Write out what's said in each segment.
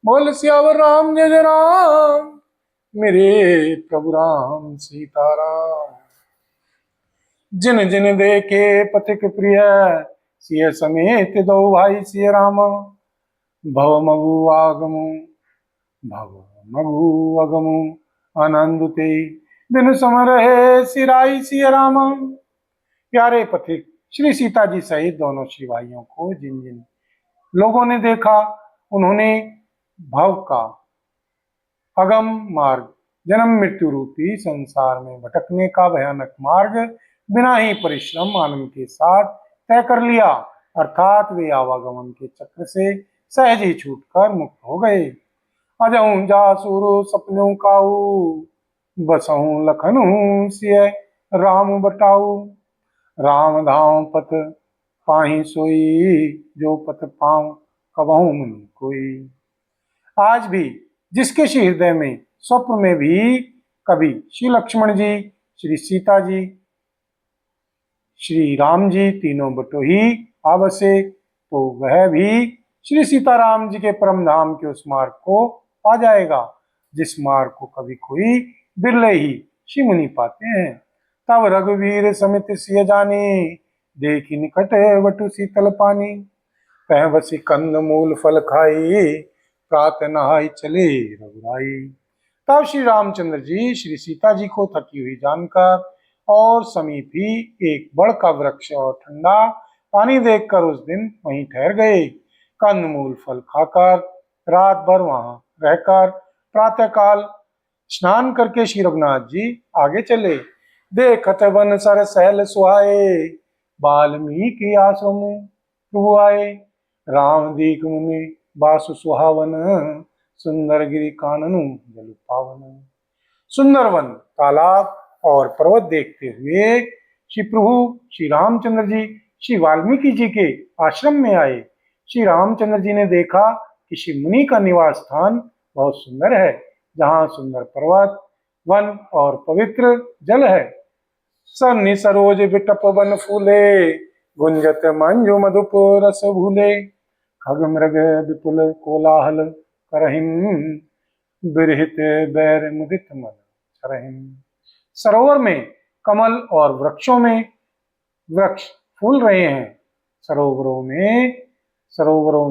बोल सियावर राम जय जय राम। मेरे प्रभु राम सीताराम। जिन जिन देखे पथिक प्रिय, सिय समेत दो भाई सिय राम। भव मगु आगमु भव मगु अगमु आनंद ते, बिनु समरहे सिराई सिय राम। प्यारे पथिक श्री सीता जी सहित दोनों श्री भाइयों को जिन जिन लोगों ने देखा, उन्होंने भव का अगम मार्ग, जन्म मृत्यु रूपी संसार में भटकने का भयानक मार्ग बिना ही परिश्रम आनंद के साथ तय कर लिया। अर्थात वे आवागमन के चक्र से सहज ही छूटकर मुक्त हो गए। अजहूं जासुर सपनों काऊ, बसहूं लखनऊ सिय राम बटाऊ। राम धाम पथ पाहि सोई, जो पथ पाऊं कबहू मुनि कोई। आज भी जिसके श्री हृदय में स्वप्न में भी कभी श्री लक्ष्मण जी, श्री सीता जी, श्री राम जी तीनों बटोही आवसे, तो वह भी श्री सीताराम जी के परम धाम के उस मार्ग को पा जाएगा जिस मार्ग को कभी कोई बिरले ही श्री मुनि पाते हैं। तब रघुवीर समित सिय जानी, देखी निकट वटु शीतल पानी। कह बसी कंद मूल फल खाई, प्रातः नहाई चले रघुराई। तब श्री रामचंद्र जी श्री सीता जी को थकी हुई जानकर और समीप ही एक बड़ का वृक्ष और ठंडा पानी देखकर उस दिन वहीं ठहर गए। कंद मूल फल खाकर रात भर वहां रहकर प्रातःकाल स्नान करके श्री रघुनाथ जी आगे चले। देखत वन सर सहल सुहाए, वाल्मीकि आश्रम प्रभु आए। राम दीक मुनि बासु सुहावन, सुंदर गिरि काननु जल पावन। सुंदर वन, तालाब और पर्वत देखते हुए श्री प्रभु श्री रामचंद्र जी श्री वाल्मीकि जी के आश्रम में आए। श्री रामचंद्र जी ने देखा कि श्री मुनि का निवास स्थान बहुत सुंदर है, जहाँ सुंदर पर्वत, वन और पवित्र जल है। सन्नि सरोज बिटप वन फूले, गुंजत मंजु मधुप रस भूले। खग मृग विपुल कोलाहल करहिम, बिरहित बैर मुदित मन करहिम। सरोवर में कमल और वृक्षों में वृक्ष फूल रहे हैं। सरोवरों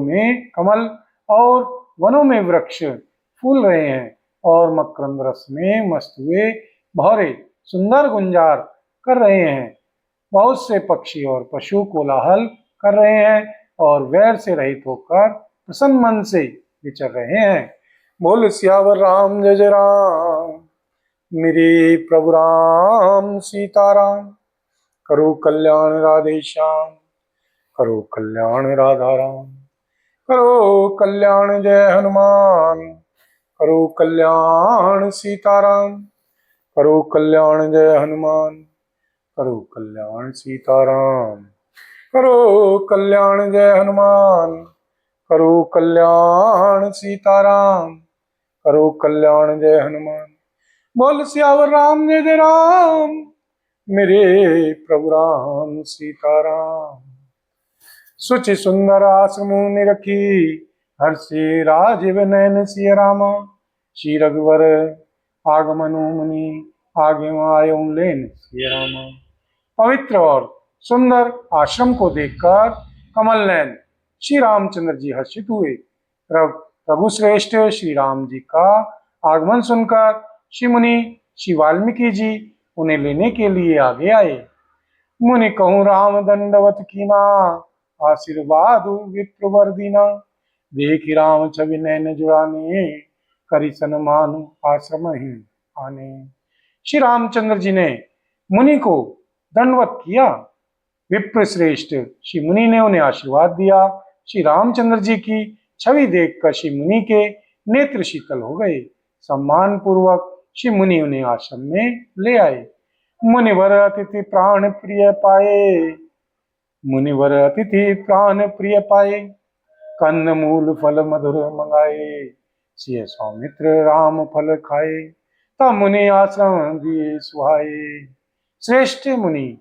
में कमल और वनों में वृक्ष फूल रहे हैं और मकरंद रस में मस्त हुए भौरे सुंदर गुंजार कर रहे हैं। बहुत से पक्षी और पशु कोलाहल कर रहे हैं और वैर से रहित होकर प्रसन्न मन से विचर रहे हैं। बोल सियावर राम जय जय राम। मेरे प्रभु राम सीताराम। करो कल्याण राधे श्याम, करो कल्याण राधा राम। करो कल्याण जय हनुमान, करो कल्याण सीताराम। करो कल्याण जय हनुमान, करो कल्याण सीताराम। करो कल्याण जय हनुमान, करो कल्याण सीताराम। करो कल्याण जय हनुमान। बोल सियावर राम जय जय राम। मेरे प्रभु राम सीताराम। सुचि सुंदर आश्रम निरखी, हर्षि राजीव नयन सिय रामा। श्री रघुवर आगमनु मुनि, आगे आयो लेन सिय रामा। पवित्र और सुंदर आश्रम को देखकर कमल नयन श्री रामचंद्र जी हर्षित हुए। प्रभु श्रेष्ठ श्री राम जी का आगमन सुनकर श्री मुनि श्री वाल्मीकि जी उन्हें लेने के लिए आगे आए। मुनि कहूँ राम दंडवत कीना, आशीर्वाद विप्रवर दीना। देखी राम छवि नैन जुड़ाने, करी सन्मान आश्रम ही आने। श्री रामचंद्र जी ने मुनि को दंडवत किया। विप्र श्रेष्ठ श्री मुनि ने उन्हें आशीर्वाद दिया। श्री रामचंद्र जी की छवि देखकर श्री मुनि के नेत्र शीतल हो गए। सम्मान पूर्वक श्री मुनि उन्हें आश्रम में ले आए। मुनिवर अतिथि प्राण प्रिय पाए, मुनिवर अतिथि प्राण प्रिय पाए। कंद मूल फल मधुर मंगाए, सिय सौमित्र राम फल खाए। तब मुनि आश्रम दिए सुहाए। श्रेष्ठ मुनि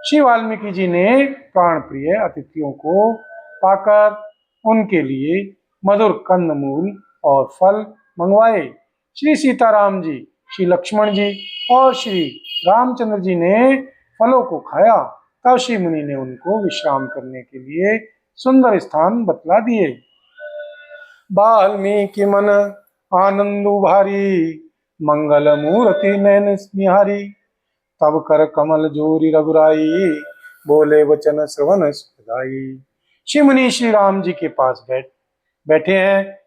श्री वाल्मीकि जी ने प्राण प्रिय अतिथियों को पाकर उनके लिए मधुर कंदमूल और फल मंगवाए। श्री सीताराम जी, श्री लक्ष्मण जी और श्री रामचंद्र जी ने फलों को खाया। तब श्री मुनि ने उनको विश्राम करने के लिए सुंदर स्थान बतला दिए। वाल्मीकि मन आनंदु भारी, मंगल मूर्ति नैन निहारी। तब कर कमल जोरी रघुराई, बोले वचन श्रवण सुखदाई। श्री मुनि श्री राम जी के पास बैठे हैं।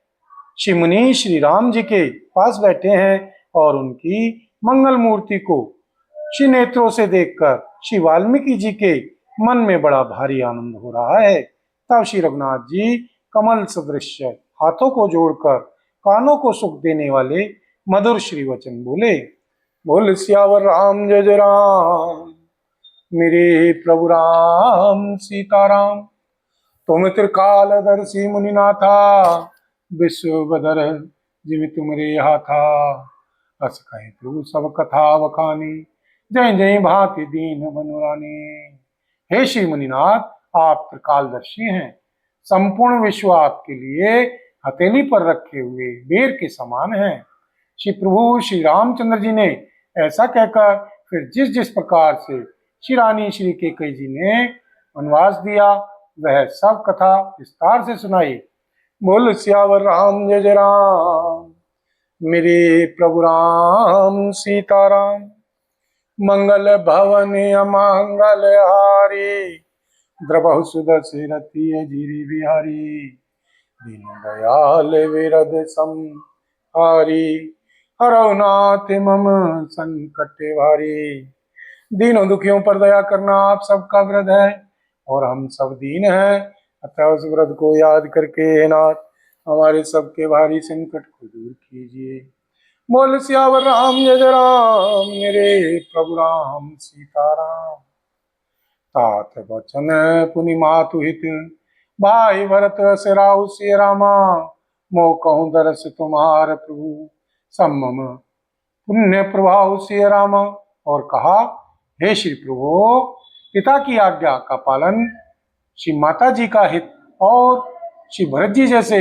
श्री मुनि श्री राम जी के पास बैठे हैं और उनकी मंगल मूर्ति को श्री नेत्रों से देखकर श्री वाल्मीकि जी के मन में बड़ा भारी आनंद हो रहा है। तब श्री रघुनाथ जी कमल सदृश हाथों को जोड़कर कानों को सुख देने वाले मधुर श्री वचन बोले। बोल सियावर राम जय जय राम, मेरे प्रभु राम सीताराम। तुम त्रिकालदर्शी मुनिनाथा, विश्ववदर जिमि तुमरे हाथा। अस कहे प्रभु सब कथा बखानी, जय जय भांति दीन बनुरानी। हे श्री मुनिनाथ, आप त्रिकालदर्शी हैं। संपूर्ण विश्व आपके लिए हथेली पर रखे हुए बेर के समान हैं। श्री प्रभु श्री रामचंद्र जी ने ऐसा कहकर फिर जिस जिस प्रकार से श्री रानी श्री कैकेयी जी ने वनवास दिया, वह सब कथा विस्तार से सुनाई। बोल सियावर राम जय जय राम, मेरे प्रभु राम सीताराम। मंगल भवन अमंगल हारी, द्रवहु सुदशरथी अजीरी बिहारी। दीन दयाल विरद संहारी, हरौ नाथ मम संकट भारी। दीनों दुखियों पर दया करना आप सबका व्रत है और हम सब दीन हैं, अतः उस व्रत को याद करके हे नाथ हमारे सबके भारी संकट को दूर कीजिए। बोल सियावर राम जय जय राम, मेरे प्रभु राम सीताराम। तात वचन पुनि मातु हित, भाई भरत से राहु से रामा। मो कहूँ दरस तुम्हार प्रभु, सम्मम पुण्य प्रभाव से रामा। और कहा, हे श्री प्रभु, पिता की आज्ञा का पालन, श्री माता जी का हित और श्री भरत जी जैसे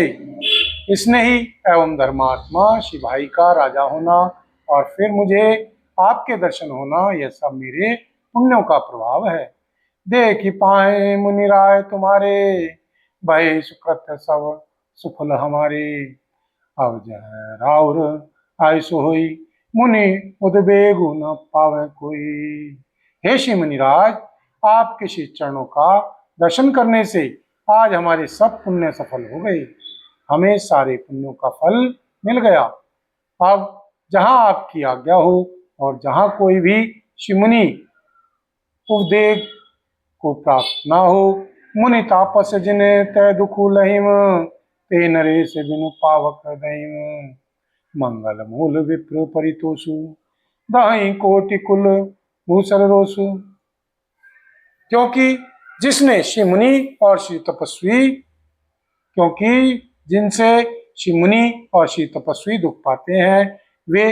स्नेही एवं धर्मात्मा श्री भाई का राजा होना और फिर मुझे आपके दर्शन होना, यह सब मेरे पुण्यों का प्रभाव है। देख ही पाए मुनि राय तुम्हारे, भय सुकृत सब सुफल हमारे। अब जय राउर आयसु होई, मुनि उद्वेगु न पावे कोई। हे श्री मुनिराज, आपके श्री चरणों का दर्शन करने से आज हमारे सब पुण्य सफल हो गए, हमें सारे पुण्यों का फल मिल गया। अब जहाँ आपकी आज्ञा हो और जहाँ कोई भी श्री मुनि उपदेश को प्राप्त ना हो, मुनि तापस जिने तय दुखु लहिम, ते नरेश बिनु पावक दहिम। मंगल मूल विप्र परितोषु, दाहि कोटि कुल भूसर रोसु। क्योंकि जिसने श्री मुनि और श्री तपस्वी, क्योंकि जिनसे श्री मुनि और श्री तपस्वी दुख पाते हैं, वे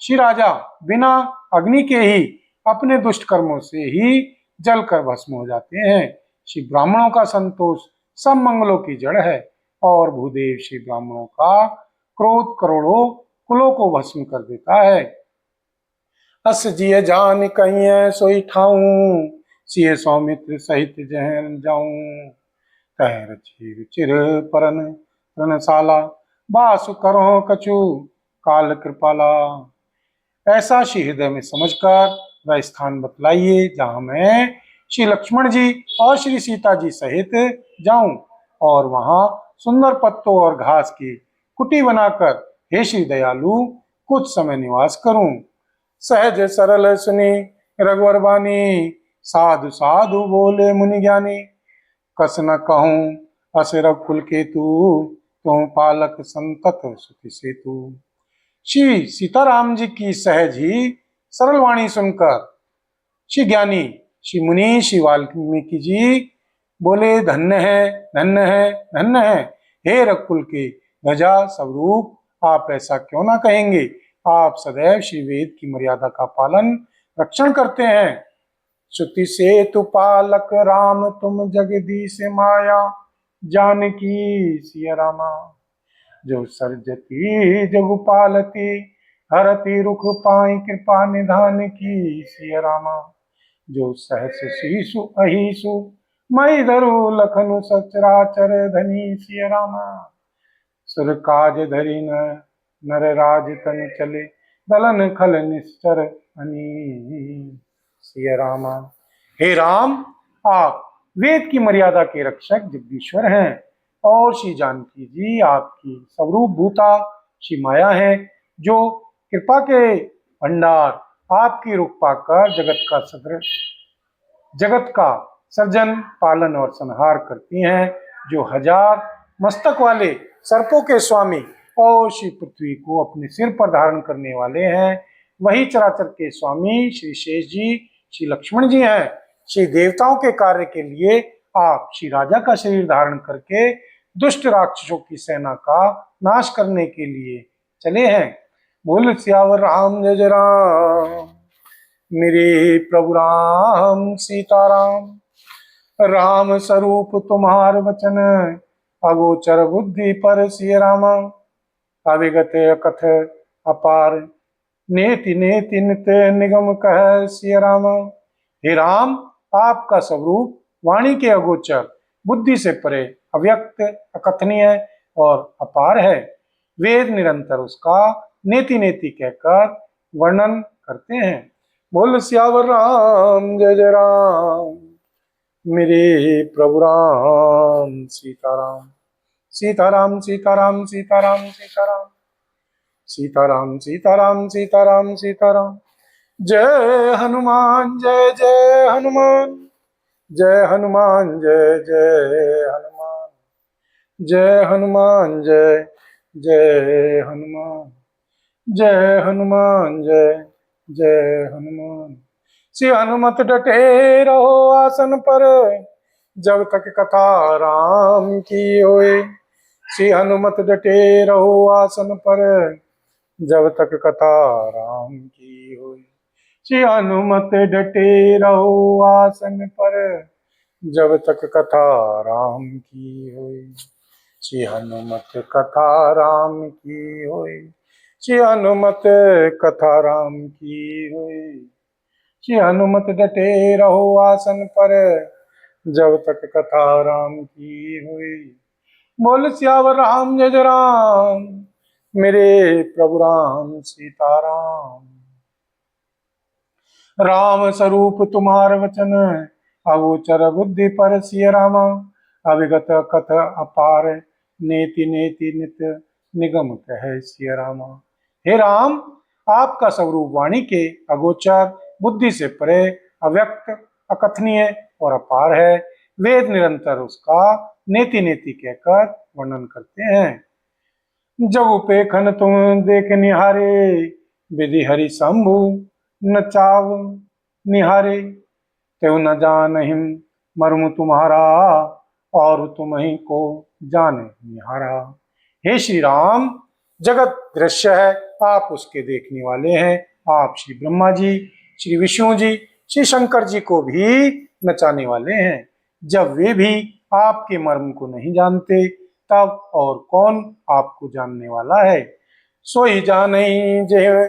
श्री राजा बिना अग्नि के ही अपने दुष्ट कर्मों से ही जलकर भस्म हो जाते हैं। श्री ब्राह्मणों का संतोष सब मंगलों की जड़ है और भूदेव श्री ब्राह्मणों का क्रोध करोड़ों कुलों को भस्म कर देता है। अस जिय जान कहिए सोई ठाऊं, सिय सौमित्र सहित जहन जाऊं। तहर चिर चिर परन रनशाला, बासु करो कछु काल कृपाला। ऐसा श्री हृदय में समझकर वह स्थान बतलाइए जहाँ मैं श्री लक्ष्मण जी और श्री सीता जी सहित जाऊं और वहां सुंदर पत्तों और घास की कुटी बनाकर हे श्री दयालु कुछ समय निवास करूं। सहज सरल सुनी रघुवर बानी, साधु साधु बोले मुनि ज्ञानी। कस न कहूं अस रघुकुल केतु, तुम पालक संतत सुखी सेतु। श्री सीताराम जी की सहज ही सरल वाणी सुनकर श्री ज्ञानी श्री मुनि श्री वाल्मीकि जी बोले, धन्य है धन्य है धन्य है। हे रघुकुल के ध्वजा स्वरूप, आप ऐसा क्यों ना कहेंगे। आप सदैव श्री वेद की मर्यादा का पालन रक्षण करते हैं। श्रुति सेतु पालक राम तुम जगदीश माया, जानकी सिया रामा। जो सर्जती जगु पालती, हरति रुख पाई कृपा निधान की सिया रामा। जो सहस शीशु अहिसु, मई धरु लखनु सचराचर धनी सिया रामा। सुर काज धरि न नर राज तन चले, दलन खल निश्चर अनी सिया रामा। हे राम, आप वेद की मर्यादा के रक्षक जगदीश्वर हैं और श्री जानकी जी आपकी स्वरूप भूता श्री माया है, जो कृपा के भंडार आपकी रूप पाकर जगत का सर्जन पालन और संहार करती हैं, जो हजार मस्तक वाले सर्पों के स्वामी और श्री पृथ्वी को अपने सिर पर धारण करने वाले हैं। वही चराचर के स्वामी श्री शेष जी, श्री लक्ष्मण जी हैं। श्री देवताओं के कार्य के लिए आप श्री राजा का शरीर धारण करके दुष्ट राक्षसों की सेना का नाश करने के लिए चले हैं। बोल सियावर राम जय जय राम। मेरे प्रभु राम सीताराम। राम स्वरूप तुम्हार वचन, अगोचर बुद्धि पर सिय रामा। अविगत कथ अपार, नेति नेति नित निगम कह सिय रामा। हे राम, आपका स्वरूप वाणी के अगोचर, बुद्धि से परे, अव्यक्त, अकथनीय और अपार है। वेद निरंतर उसका नेति नेति कहकर वर्णन करते हैं। बोल सियावर राम जय जय राम। मेरे प्रभु राम सीताराम। सीताराम सीताराम सीताराम सीताराम सीताराम सीताराम सीताराम सीताराम। जय हनुमान जय जय हनुमान। जय हनुमान जय जय हनुमान। जय हनुमान जय जय हनुमान। जय हनुमान जय जय हनुमान। श्री हनुमत डटे रहो आसन पर, जब तक कथा राम की होए। श्री हनुमत डटे रहो आसन पर, जब तक कथा राम की होए। श्री हनुमत डटे रहो आसन पर, जब तक कथा राम की होए। श्री हनुमत कथा राम की होए। श्री हनुमत कथा राम की होए। श्री हनुमत डटे रहो आसन पर, जब तक कथा राम की होए। बोल सियावर राम जय जय राम। मेरे प्रभु राम सीताराम। राम स्वरूप तुम्हार वचन, अगोचर बुद्धि पर सिय रामा। अविगत कथ अपार, नेति नेति नित निगम कह सिय रामा। हे राम, आपका स्वरूप वाणी के अगोचर, बुद्धि से परे, अव्यक्त, अकथनीय और अपार है। वेद निरंतर उसका नेति नेति कहकर वर्णन करते हैं। जब पेखन तुम देख निहारे, विधि हरि शंभु न चाव निहारे। त्यों न जानहिं मर्म तुम्हारा, और तुम ही को जाने निहारा। हे श्री राम, जगत दृश्य है, आप उसके देखने वाले हैं। आप श्री ब्रह्मा जी, श्री विष्णु जी, श्री शंकर जी को भी नचाने वाले हैं। जब वे भी आपके मर्म को नहीं जानते, तब और कौन आपको जानने वाला है। सोई जानई जे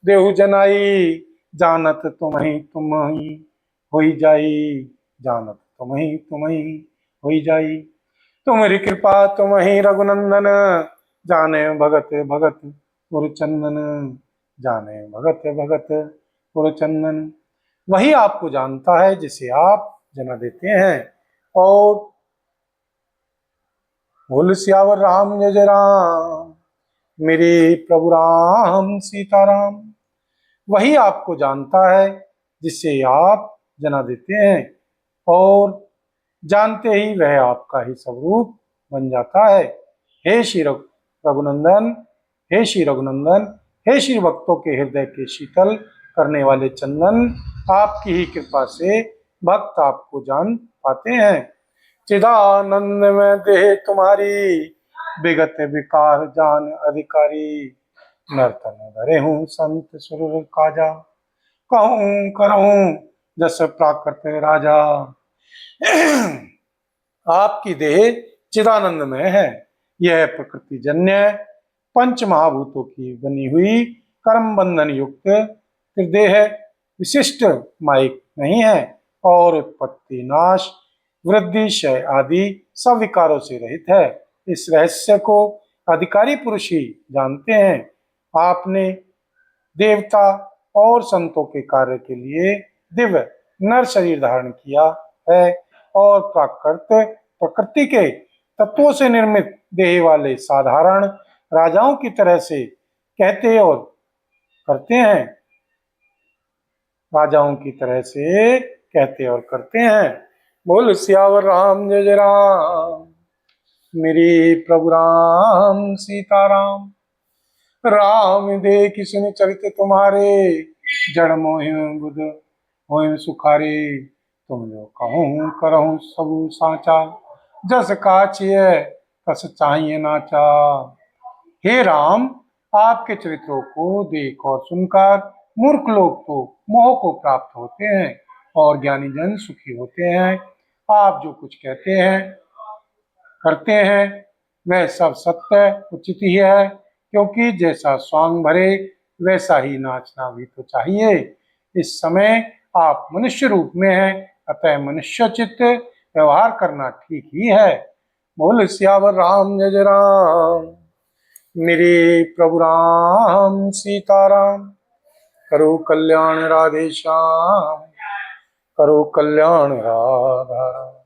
देहु जनाई, जानत तुम ही होई जाई। जानत तुम ही होई जाई। तुम्हारी कृपा तुम ही रघुनंदन, जाने भगत भगत पुरचंदन। जाने भगत भगत पुरचंदन। वही आपको जानता है जिसे आप जना देते हैं। और बोल सियावर राम जय जय राम। मेरे प्रभु राम सीताराम। वही आपको जानता है जिससे आप जना देते हैं, और जानते ही वह आपका ही स्वरूप बन जाता है। हे श्री रघुनंदन, हे श्री रघुनंदन, हे श्री भक्तों के हृदय के शीतल करने वाले चंदन, आपकी ही कृपा से भक्त आपको जान पाते हैं। चिदानंद में देह तुम्हारी, विगत विकार जान अधिकारी। नर्तन धरे हूँ संत सुर काजा, कहूँ करहूँ जस प्राकृत राजा। आपकी देह चिदानंदमय है। यह प्रकृति जन्य पंच महाभूतों की बनी हुई कर्म बंधन युक्त त्रिदेह विशिष्ट माइक नहीं है और उत्पत्ति नाश वृद्धि क्षय आदि सब विकारों से रहित है। इस रहस्य को अधिकारी पुरुष ही जानते हैं। आपने देवता और संतों के कार्य के लिए दिव्य नर शरीर धारण किया है और प्राकृत प्रकृति के तत्वों से निर्मित देह वाले साधारण राजाओं की तरह से कहते और करते हैं। राजाओं की तरह से कहते और करते हैं। बोल सियावर राम जय जय राम। मेरे प्रभु राम सीताराम। राम देखि सुनि चरित तुम्हारे, जड़ मोहि बुध होय सुखारे। तुम जो कहूँ करहूँ सबु साचा, जस काछिय तस चाहिए नाचा। हे राम, आपके चरित्रों को देख और सुनकर मूर्ख लोग तो मोह को प्राप्त होते हैं और ज्ञानी जन सुखी होते हैं। आप जो कुछ कहते हैं करते हैं वह सब सत्य उचित ही है, क्योंकि जैसा स्वांग भरे वैसा ही नाचना भी तो चाहिए। इस समय आप मनुष्य रूप में हैं, अतः मनुष्योचित व्यवहार करना ठीक ही है। बोल सियावर राम जय जय राम। मेरे प्रभु राम सीताराम। करो कल्याण राधे श्याम, करो कल्याण राधा राम।